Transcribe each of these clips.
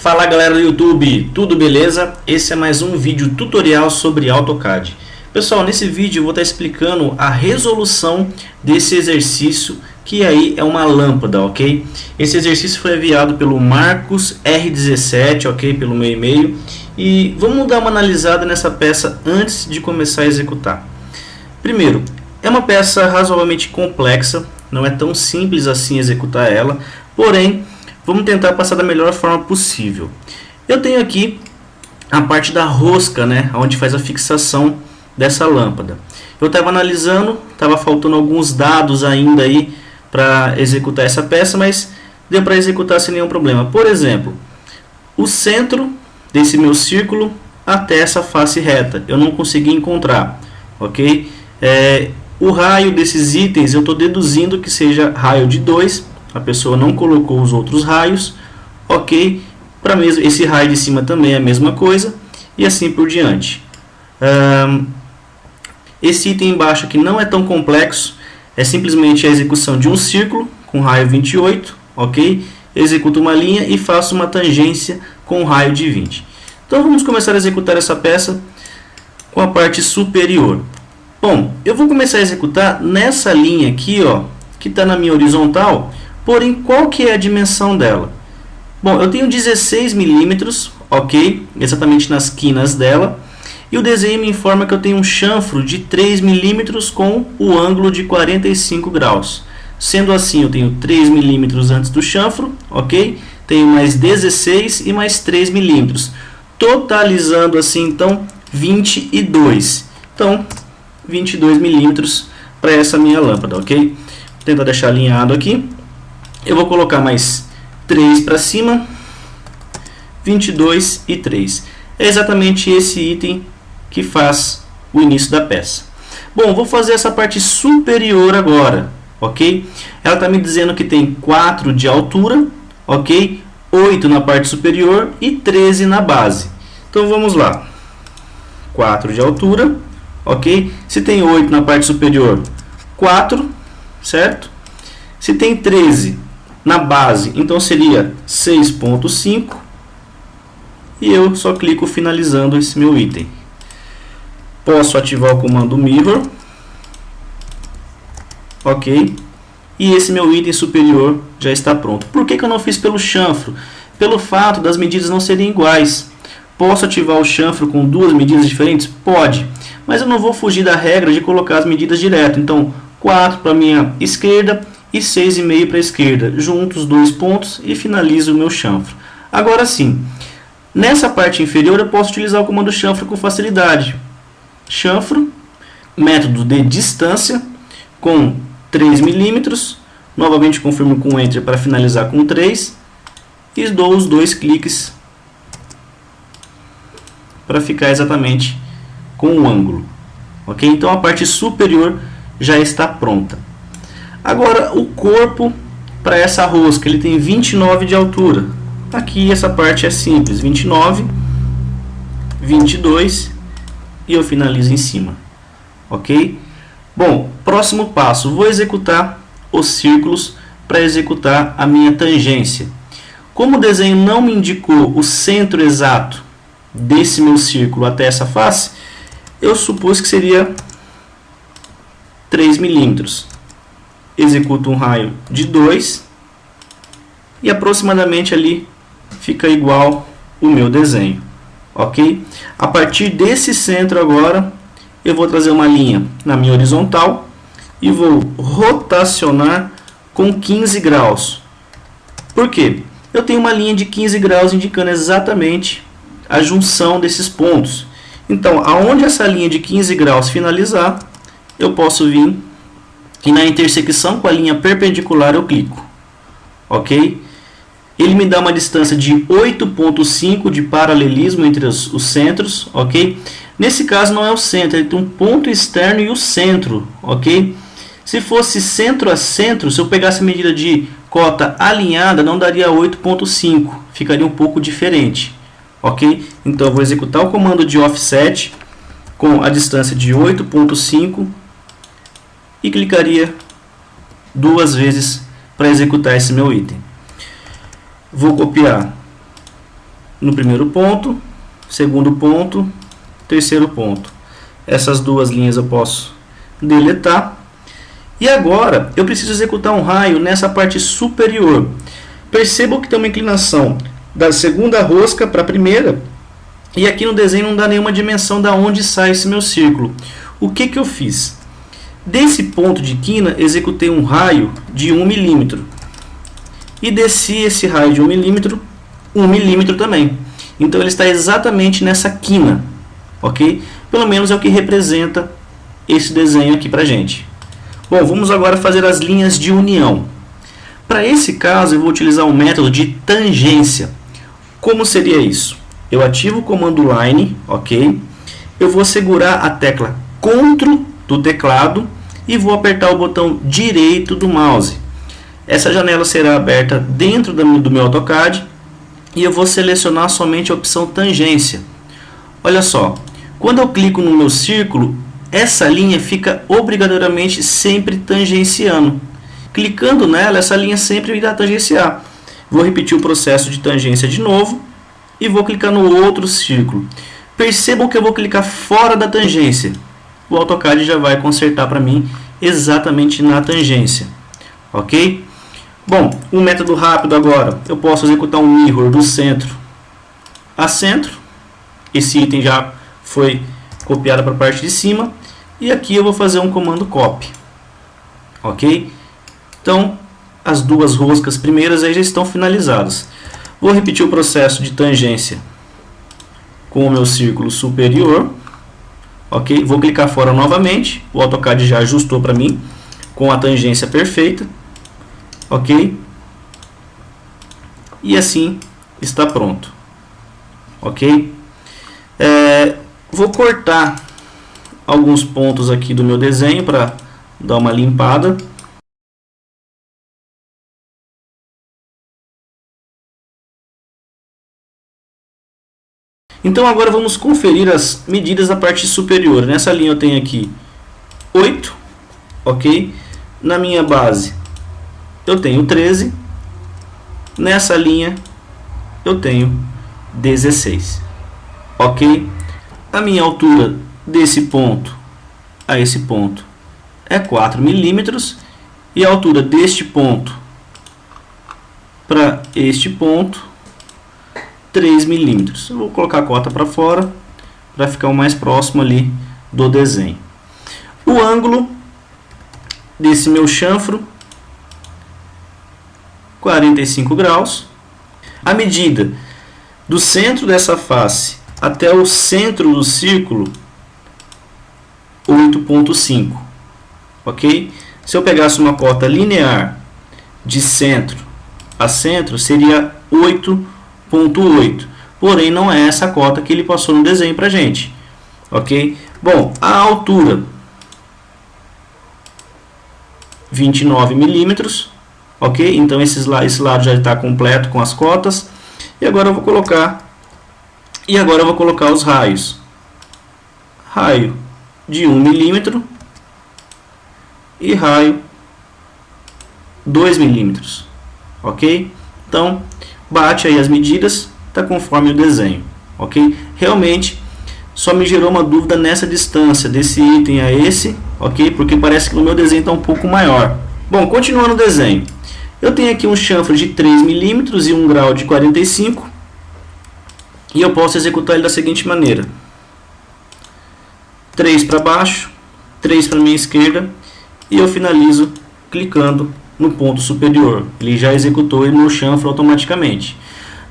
Fala galera do YouTube, tudo beleza? Esse é mais um vídeo tutorial sobre AutoCAD. Pessoal, nesse vídeo eu vou estar explicando a resolução desse exercício, que aí é uma lâmpada, ok? Esse exercício foi enviado pelo Marcos R17, ok? Pelo meu e-mail. E vamos dar uma analisada nessa peça antes de começar a executar. Primeiro, é uma peça razoavelmente complexa, não é tão simples assim executar ela, porém, vamos tentar passar da melhor forma possível. Eu tenho aqui a parte da rosca, né, onde faz a fixação dessa lâmpada. Eu estava analisando, estava faltando alguns dados ainda aí para executar essa peça, mas deu para executar sem nenhum problema. Por exemplo, o centro desse meu círculo até essa face reta, eu não consegui encontrar, ok? O raio desses itens eu estou deduzindo que seja raio de 2, a pessoa não colocou os outros raios, ok? Para mesmo esse raio de cima também é a mesma coisa e assim por diante. Esse item embaixo aqui não é tão complexo, é simplesmente a execução de um círculo com raio 28, ok? Executo uma linha e faço uma tangência com raio de 20. Então vamos começar a executar essa peça com a parte superior. Bom, eu vou começar a executar nessa linha aqui, ó, que está na minha horizontal, porém qual que é a dimensão dela? Bom, eu tenho 16 milímetros, ok? Exatamente nas quinas dela. E o desenho me informa que eu tenho um chanfro de 3 milímetros com o ângulo de 45 graus. Sendo assim, eu tenho 3 milímetros antes do chanfro, ok? Tenho mais 16 e mais 3 milímetros. Totalizando assim, então, 22. Então, 22 milímetros para essa minha lâmpada, ok? Vou tentar deixar alinhado aqui. Eu vou colocar mais 3 para cima, 22 e 3. É exatamente esse item que faz o início da peça. Bom, vou fazer essa parte superior agora, ok? Ela está me dizendo que tem 4 de altura, ok? 8 na parte superior e 13 na base. Então vamos lá. 4 de altura, ok? Se tem 8 na parte superior, 4, certo? Se tem 13 na base, então seria 6.5. E eu só clico finalizando esse meu item. Posso ativar o comando Mirror. Ok. E esse meu item superior já está pronto. Por que eu não fiz pelo chanfro? Pelo fato das medidas não serem iguais. Posso ativar o chanfro com duas medidas diferentes? Pode. Mas eu não vou fugir da regra de colocar as medidas direto. Então, 4 para a minha esquerda e 6,5 para a esquerda. Junto os dois pontos e finalizo o meu chanfro. Agora sim. Nessa parte inferior eu posso utilizar o comando chanfro com facilidade. Chanfro, método de distância com 3 milímetros. Novamente confirmo com Enter para finalizar com 3. E dou os dois cliques para ficar exatamente com o ângulo. Ok? Então a parte superior já está pronta. Agora o corpo para essa rosca, ele tem 29 de altura. Aqui essa parte é simples, 29, 22 e eu finalizo em cima, ok? Bom, próximo passo, vou executar os círculos para executar a minha tangência. Como o desenho não me indicou o centro exato desse meu círculo até essa face, eu supus que seria 3 milímetros. Executo um raio de 2 e aproximadamente ali fica igual o meu desenho, ok? A partir desse centro agora, eu vou trazer uma linha na minha horizontal e vou rotacionar com 15 graus. Por quê? Eu tenho uma linha de 15 graus indicando exatamente a junção desses pontos. Então, aonde essa linha de 15 graus finalizar, eu posso vir e na intersecção com a linha perpendicular eu clico, ok? Ele me dá uma distância de 8.5 de paralelismo entre os centros, ok? Nesse caso não é o centro, ele tem um ponto externo e o centro, ok? Se fosse centro a centro, se eu pegasse a medida de cota alinhada, não daria 8.5, ficaria um pouco diferente, ok? Então eu vou executar o comando de offset com a distância de 8.5 e clicaria duas vezes para executar esse meu item. Vou copiar no primeiro ponto, segundo ponto, terceiro ponto. Essas duas linhas eu posso deletar. E agora eu preciso executar um raio nessa parte superior. Percebam que tem uma inclinação da segunda rosca para a primeira. E aqui no desenho não dá nenhuma dimensão de onde sai esse meu círculo. O que eu fiz? Desse ponto de quina, executei um raio de 1 milímetro. E desci esse raio de 1 milímetro também. Então ele está exatamente nessa quina. Ok? Pelo menos é o que representa esse desenho aqui para a gente. Bom, vamos agora fazer as linhas de união. Para esse caso, eu vou utilizar um método de tangência. Como seria isso? Eu ativo o comando Line, ok? Eu vou segurar a tecla CTRL do teclado e vou apertar o botão direito do mouse. Essa janela será aberta dentro do meu AutoCAD e eu vou selecionar somente a opção tangência. Olha só, quando eu clico no meu círculo, essa linha fica obrigatoriamente sempre tangenciando. Clicando nela, essa linha sempre irá tangenciar. Vou repetir o processo de tangência de novo e vou clicar no outro círculo. Percebam que eu vou clicar fora da tangência. O AutoCAD já vai consertar para mim exatamente na tangência. Ok? Bom, um método rápido agora. Eu posso executar um mirror do centro a centro. Esse item já foi copiado para a parte de cima. E aqui eu vou fazer um comando copy. Ok? Então, as duas roscas primeiras aí já estão finalizadas. Vou repetir o processo de tangência com o meu círculo superior. Ok? Vou clicar fora novamente. O AutoCAD já ajustou para mim com a tangência perfeita. Ok? E assim está pronto. Ok? Vou cortar alguns pontos aqui do meu desenho para dar uma limpada. Então agora vamos conferir as medidas da parte superior. Nessa linha eu tenho aqui 8, ok? Na minha base eu tenho 13. Nessa linha eu tenho 16, ok? A minha altura desse ponto a esse ponto é 4 milímetros e a altura deste ponto para este ponto 3 milímetros. Eu vou colocar a cota para fora para ficar o mais próximo ali do desenho. O ângulo desse meu chanfro 45 graus. A medida do centro dessa face até o centro do círculo 8,5, ok? Se eu pegasse uma cota linear de centro a centro seria 8,8, porém não é essa cota que ele passou no desenho para gente, ok? Bom, a altura 29 milímetros, ok? Então esse lado já está completo com as cotas. E agora eu vou colocar os raios. Raio de 1 milímetro e raio 2 milímetros, ok? Então bate aí as medidas, está conforme o desenho, ok? Realmente só me gerou uma dúvida nessa distância desse item a esse, ok? Porque parece que no meu desenho está um pouco maior. Bom, continuando o desenho. Eu tenho aqui um chanfro de 3 milímetros e 1 grau de 45. E eu posso executar ele da seguinte maneira. 3 para baixo, 3 para a minha esquerda. E eu finalizo clicando no ponto superior. Ele já executou o meu chanfro automaticamente.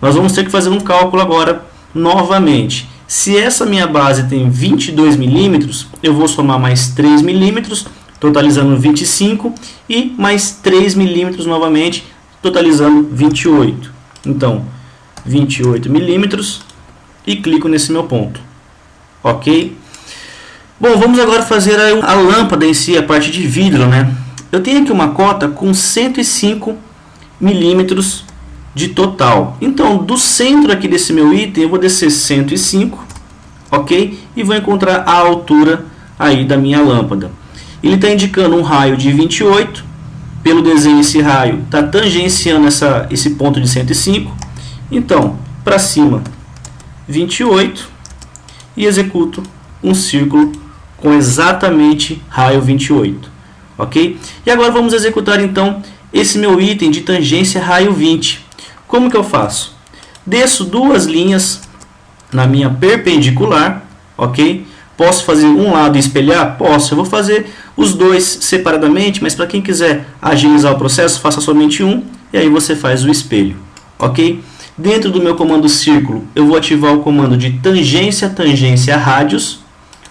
Nós vamos ter que fazer um cálculo agora novamente. Se essa minha base tem 22 milímetros, eu vou somar mais 3 milímetros, totalizando 25, e mais 3 milímetros novamente, totalizando 28. Então, 28 milímetros, e clico nesse meu ponto. Ok? Bom, vamos agora fazer a lâmpada em si, a parte de vidro, né? Eu tenho aqui uma cota com 105 milímetros de total. Então, do centro aqui desse meu item, eu vou descer 105, ok? E vou encontrar a altura aí da minha lâmpada. Ele está indicando um raio de 28. Pelo desenho, esse raio está tangenciando esse ponto de 105. Então, para cima 28 e executo um círculo com exatamente raio 28, ok? E agora vamos executar então esse meu item de tangência raio 20. Como que eu faço? Desço duas linhas na minha perpendicular, ok? Posso fazer um lado e espelhar? Posso. Eu vou fazer os dois separadamente, mas para quem quiser agilizar o processo, faça somente um e aí você faz o espelho, ok? Dentro do meu comando círculo, eu vou ativar o comando de tangência, tangência, rádios,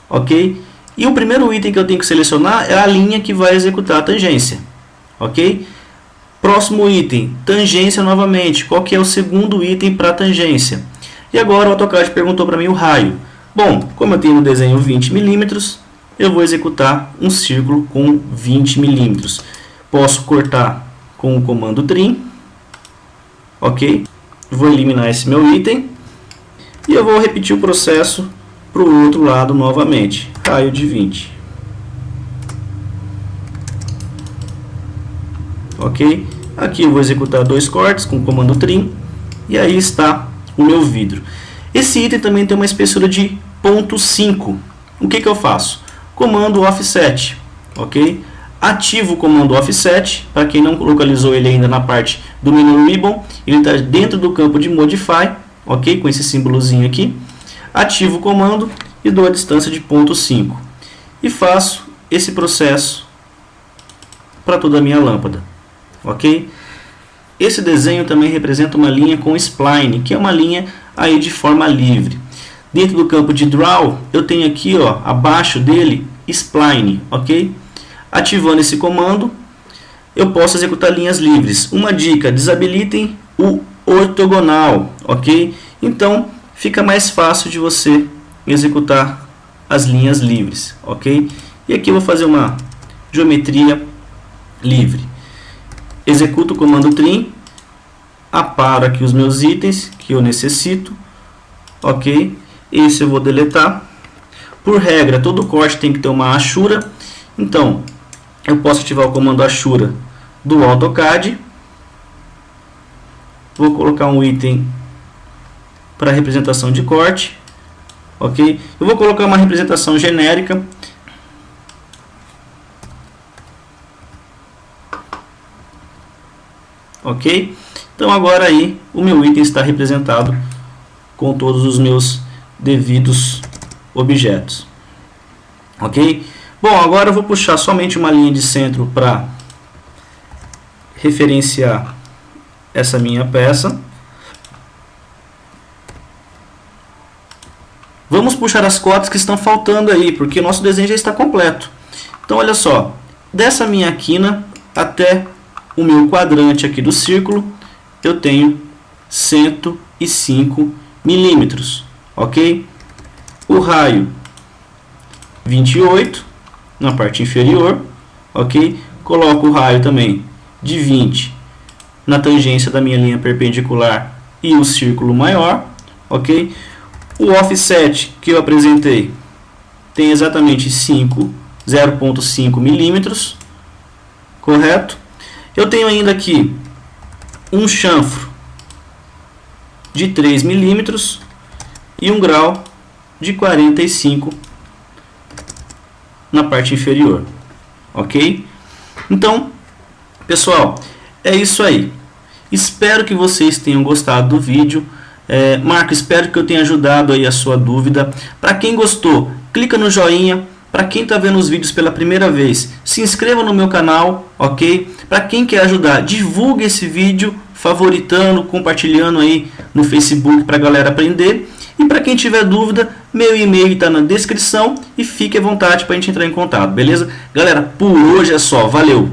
ok? E o primeiro item que eu tenho que selecionar é a linha que vai executar a tangência, ok? Próximo item, tangência novamente. Qual que é o segundo item para tangência? E agora o AutoCAD perguntou para mim o raio. Bom, como eu tenho no desenho 20 milímetros, eu vou executar um círculo com 20 milímetros. Posso cortar com o comando trim, ok? Vou eliminar esse meu item e eu vou repetir o processo para o outro lado novamente. Raio de 20. Ok? Aqui eu vou executar dois cortes com o comando trim e aí está o meu vidro. Esse item também tem uma espessura de 0,5. O que eu faço? Comando offset, ok? Ativo o comando offset. Para quem não localizou ele ainda na parte do menu ribbon, ele está dentro do campo de modify, ok? Com esse símbolozinho aqui. Ativo o comando e dou a distância de 0,5 e faço esse processo para toda a minha lâmpada, ok? Esse desenho também representa uma linha com spline, que é uma linha aí de forma livre. Dentro do campo de draw, eu tenho aqui, ó, abaixo dele, spline, ok? Ativando esse comando, eu posso executar linhas livres. Uma dica, desabilitem o ortogonal, ok? Então, fica mais fácil de você executar as linhas livres, ok? E aqui eu vou fazer uma geometria livre. Executo o comando trim, aparo aqui os meus itens que eu necessito, ok? Esse eu vou deletar. Por regra, todo corte tem que ter uma hachura, então eu posso ativar o comando hachura do AutoCAD. Vou colocar um item para representação de corte, ok? Eu vou colocar uma representação genérica. Ok? Então agora aí o meu item está representado com todos os meus devidos objetos. Ok? Bom, agora eu vou puxar somente uma linha de centro para referenciar essa minha peça. Vamos puxar as cotas que estão faltando aí, porque o nosso desenho já está completo. Então olha só, dessa minha quina até o meu quadrante aqui do círculo, eu tenho 105 milímetros, ok? O raio 28 na parte inferior, ok? Coloco o raio também de 20 na tangência da minha linha perpendicular e o círculo maior, ok? O offset que eu apresentei tem exatamente 0,5 milímetros, correto? Eu tenho ainda aqui um chanfro de 3 milímetros e um grau de 45 na parte inferior, ok? Então, pessoal, é isso aí. Espero que vocês tenham gostado do vídeo. Marco, espero que eu tenha ajudado aí a sua dúvida. Para quem gostou, clica no joinha. Para quem está vendo os vídeos pela primeira vez, se inscreva no meu canal, ok? Para quem quer ajudar, divulgue esse vídeo, favoritando, compartilhando aí no Facebook para a galera aprender. E para quem tiver dúvida, meu e-mail está na descrição e fique à vontade para a gente entrar em contato, beleza? Galera, por hoje é só, valeu!